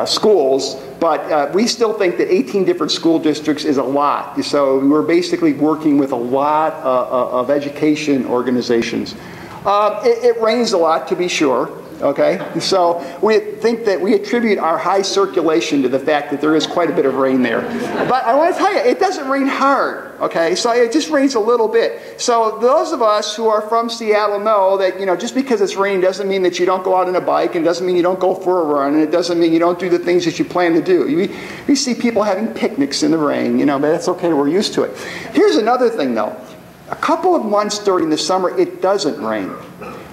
schools, but we still think that 18 different school districts is a lot. So we're basically working with a lot of education organizations. It rains a lot, to be sure. Okay, so we think that we attribute our high circulation to the fact that there is quite a bit of rain there. But I want to tell you, it doesn't rain hard, okay? So it just rains a little bit. So those of us who are from Seattle know that, you know, just because it's raining doesn't mean that you don't go out on a bike, and doesn't mean you don't go for a run, and it doesn't mean you don't do the things that you plan to do. You see people having picnics in the rain, you know, but that's okay, we're used to it. Here's another thing though. A couple of months during the summer, it doesn't rain.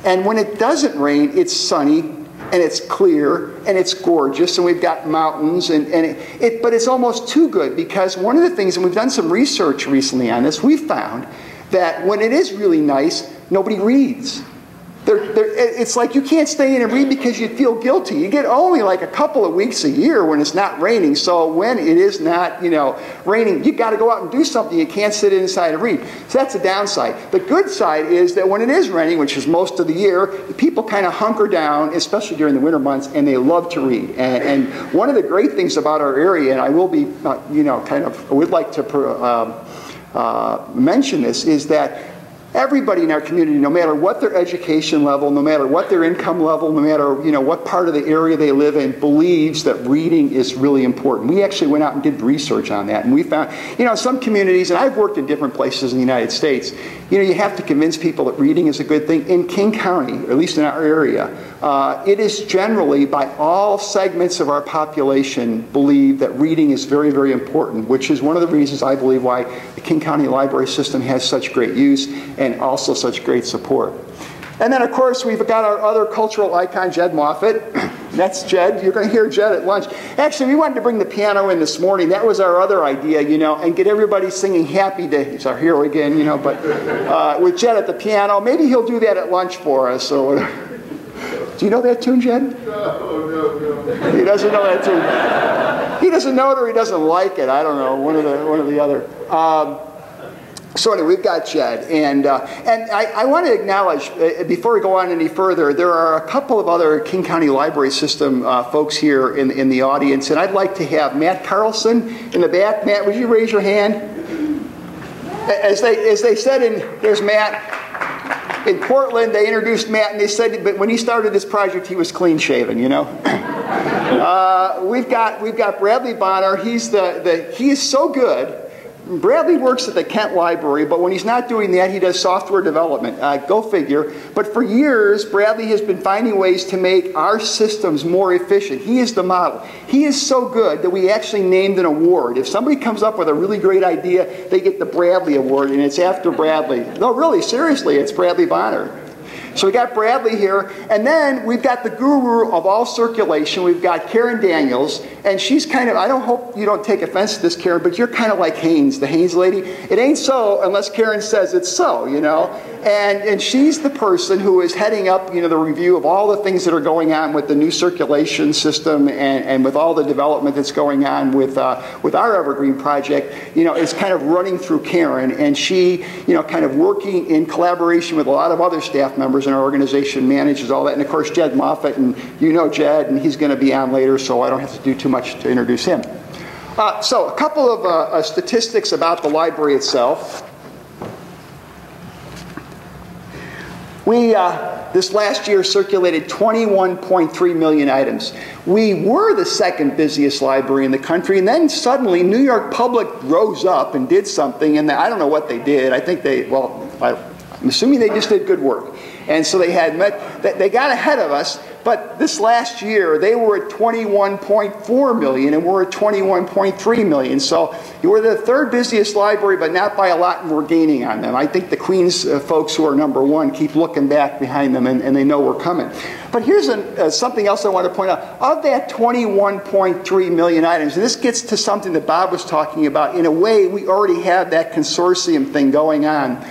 And when it doesn't rain, it's sunny, and it's clear, and it's gorgeous, and we've got mountains, but it's almost too good, because one of the things, and we've done some research recently on this, we found that when it is really nice, nobody reads. It's like you can't stay in and read because you feel guilty. You get only like a couple of weeks a year when it's not raining. So when it is not, you know, raining, you got to go out and do something. You can't sit inside and read. So that's the downside. The good side is that when it is raining, which is most of the year, people kind of hunker down, especially during the winter months, and they love to read. And one of the great things about our area, and I will be, you know, kind of, I would like to mention this, is that everybody in our community, no matter what their education level, no matter what their income level, no matter, you know, what part of the area they live in, believes that reading is really important. We actually went out and did research on that, and we found, you know, some communities, and I've worked in different places in the United States, you know, you have to convince people that reading is a good thing. In King County, or at least in our area, it is generally, by all segments of our population, believe that reading is very, very important, which is one of the reasons I believe why the King County library system has such great use and also such great support. And then, of course, we've got our other cultural icon, Jed Moffitt. That's Jed. You're going to hear Jed at lunch. Actually, we wanted to bring the piano in this morning. That was our other idea, you know, and get everybody singing Happy Day. He's our hero again, you know, but with Jed at the piano. Maybe he'll do that at lunch for us or whatever. Do you know that tune, Jed? No. He doesn't know that tune. He doesn't know it or he doesn't like it. I don't know, one or the other. So anyway, we've got Jed, and I want to acknowledge, before we go on any further, there are a couple of other King County Library System folks here in the audience, and I'd like to have Matt Carlson in the back. Matt, would you raise your hand? As they said, there's Matt. In Portland, they introduced Matt, and they said, but when he started this project, he was clean-shaven, you know. We've got Bradley Bonner. He is so good. Bradley works at the Kent Library, but when he's not doing that, he does software development. Go figure. But for years, Bradley has been finding ways to make our systems more efficient. He is the model. He is so good that we actually named an award. If somebody comes up with a really great idea, they get the Bradley Award, and it's after Bradley. No, really, seriously, it's Bradley Bonner. So we got Bradley here, and then we've got the guru of all circulation. We've got Karen Daniels, and she's kind of, I don't hope you don't take offense to this, Karen, but you're kind of like Haynes, the Haynes lady. It ain't so unless Karen says it's so, you know. And she's the person who is heading up, you know, the review of all the things that are going on with the new circulation system and with all the development that's going on with our Evergreen project. You know, it's kind of running through Karen, and she, you know, kind of working in collaboration with a lot of other staff members in our organization, manages all that. And of course, Jed Moffitt, and you know Jed, and he's going to be on later, so I don't have to do too much to introduce him. So a couple of statistics about the library itself. We, this last year, circulated 21.3 million items. We were the second busiest library in the country, and then suddenly New York Public rose up and did something, and I don't know what they did. I think they, well, I'm assuming they just did good work. And so they got ahead of us, but this last year they were at 21.4 million and we're at 21.3 million. So we're the third busiest library, but not by a lot, and we're gaining on them. I think the Queens folks who are number one keep looking back behind them, and they know we're coming. But here's something else I want to point out. Of that 21.3 million items, and this gets to something that Bob was talking about, in a way we already have that consortium thing going on.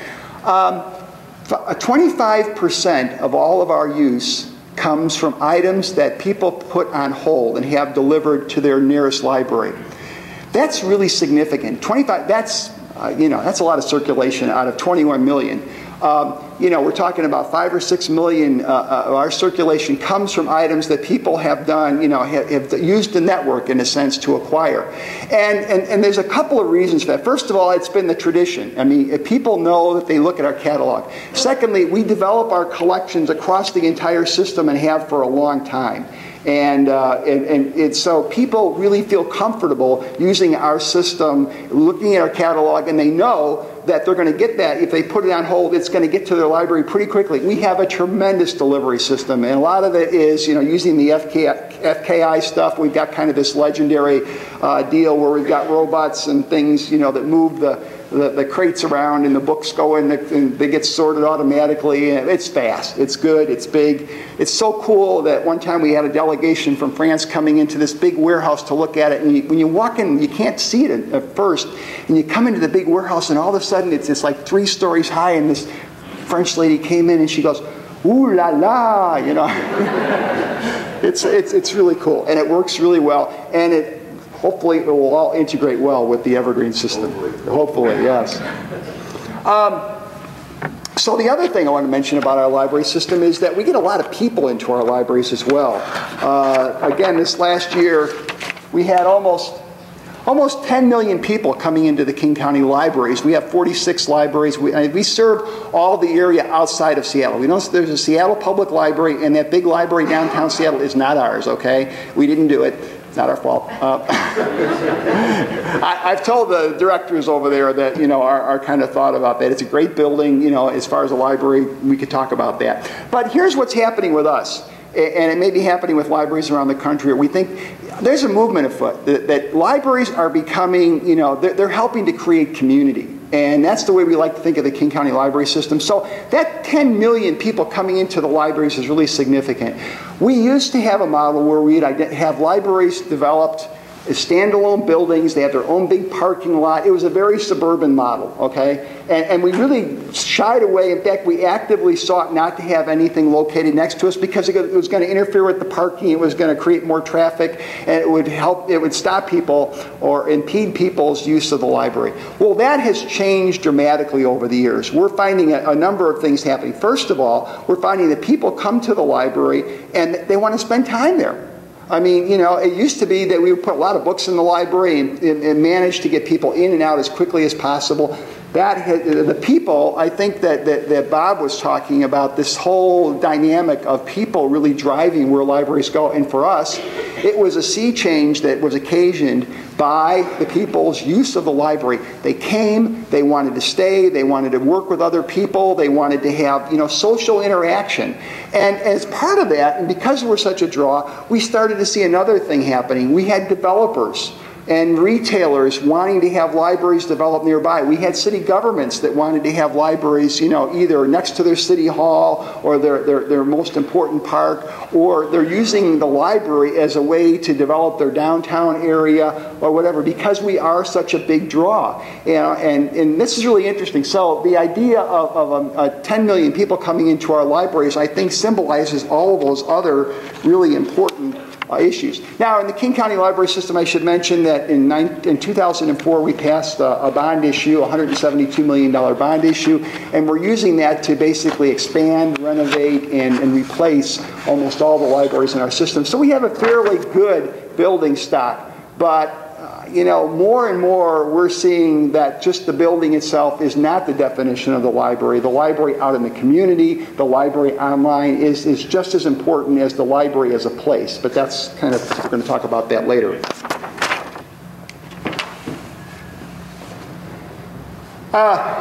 25% of all of our use comes from items that people put on hold and have delivered to their nearest library. That's really significant. 25, that's, you know, that's a lot of circulation out of 21 million. You know, we're talking about 5 or 6 million of our circulation comes from items that people have done, you know, have used the network in a sense to acquire. And there's a couple of reasons for that. First of all, it's been the tradition. I mean, if people know that they look at our catalog. Secondly, we develop our collections across the entire system and have for a long time. And so people really feel comfortable using our system, looking at our catalog, and they know that they're going to get that. If they put it on hold, it's going to get to their library pretty quickly. We have a tremendous delivery system, and a lot of it is, you know, using the FKI stuff. We've got kind of this legendary deal where we've got robots and things, you know, that move the crates around and the books go in and they get sorted automatically, and it's fast, it's good, it's big. It's so cool that one time we had a delegation from France coming into this big warehouse to look at it, and when you walk in, you can't see it at first, and you come into the big warehouse and all of a sudden it's like 3 stories high, and this French lady came in and she goes, "Ooh la la," you know. It's really cool, and it works really well, and hopefully it will all integrate well with the Evergreen system. Hopefully, yes. So the other thing I want to mention about our library system is that we get a lot of people into our libraries as well. Again, this last year we had almost 10 million people coming into the King County libraries. We have 46 libraries. We serve all the area outside of Seattle. We know there's a Seattle Public Library, and that big library downtown Seattle is not ours, okay? We didn't do it. It's not our fault. I've told the directors over there that, you know, our kind of thought about that. It's a great building, you know, as far as a library, we could talk about that. But here's what's happening with us, and it may be happening with libraries around the country. We think there's a movement afoot that libraries are becoming, you know, they're helping to create community. And that's the way we like to think of the King County library system. So that 10 million people coming into the libraries is really significant. We used to have a model where we'd have libraries developed as standalone buildings. They have their own big parking lot. It was a very suburban model, okay? And we really shied away. In fact, we actively sought not to have anything located next to us because it was going to interfere with the parking. It was going to create more traffic, and it would stop people or impede people's use of the library. Well, that has changed dramatically over the years. We're finding a number of things happening. First of all, we're finding that people come to the library and they want to spend time there. I mean, you know, it used to be that we would put a lot of books in the library and manage to get people in and out as quickly as possible. The people, I think that Bob was talking about, this whole dynamic of people really driving where libraries go. And for us, it was a sea change that was occasioned by the people's use of the library. They came, they wanted to stay, they wanted to work with other people, they wanted to have, you know, social interaction. And as part of that, and because we're such a draw, we started to see another thing happening. We had developers and retailers wanting to have libraries developed nearby. We had city governments that wanted to have libraries, you know, either next to their city hall or their most important park, or they're using the library as a way to develop their downtown area or whatever, because we are such a big draw. You know, and this is really interesting. So the idea of 10 million people coming into our libraries, I think, symbolizes all of those other really important issues. Now, in the King County Library System, I should mention that in 2004 we passed a bond issue, a $172 million bond issue, and we're using that to basically expand, renovate, and replace almost all the libraries in our system. So we have a fairly good building stock, but you know, more and more we're seeing that just the building itself is not the definition of the library. The library out in the community, the library online is just as important as the library as a place. But that's kind of, we're going to talk about that later.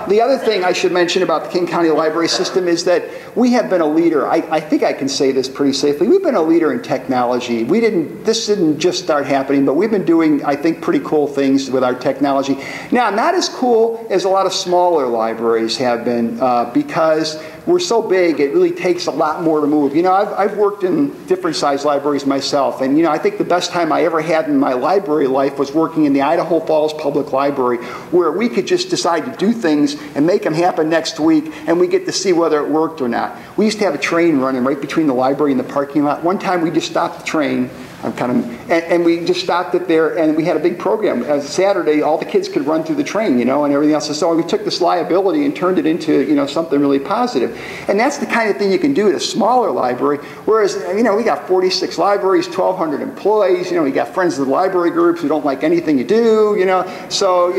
The other thing I should mention about the King County Library System is that we have been a leader. I think I can say this pretty safely. We've been a leader in technology. This didn't just start happening, but we've been doing, I think, pretty cool things with our technology. Now, not as cool as a lot of smaller libraries have been because we're so big, it really takes a lot more to move. You know, I've worked in different sized libraries myself, and you know, I think the best time I ever had in my library life was working in the Idaho Falls Public Library, where we could just decide to do things and make them happen next week, and we get to see whether it worked or not. We used to have a train running right between the library and the parking lot. One time we just stopped the train, And we just stopped it there, and we had a big program. As Saturday, all the kids could run through the train, and everything else. So we took this liability and turned it into, something really positive. And that's the kind of thing you can do at a smaller library. Whereas, we got 46 libraries, 1,200 employees. We got friends of the library groups who don't like anything you do. So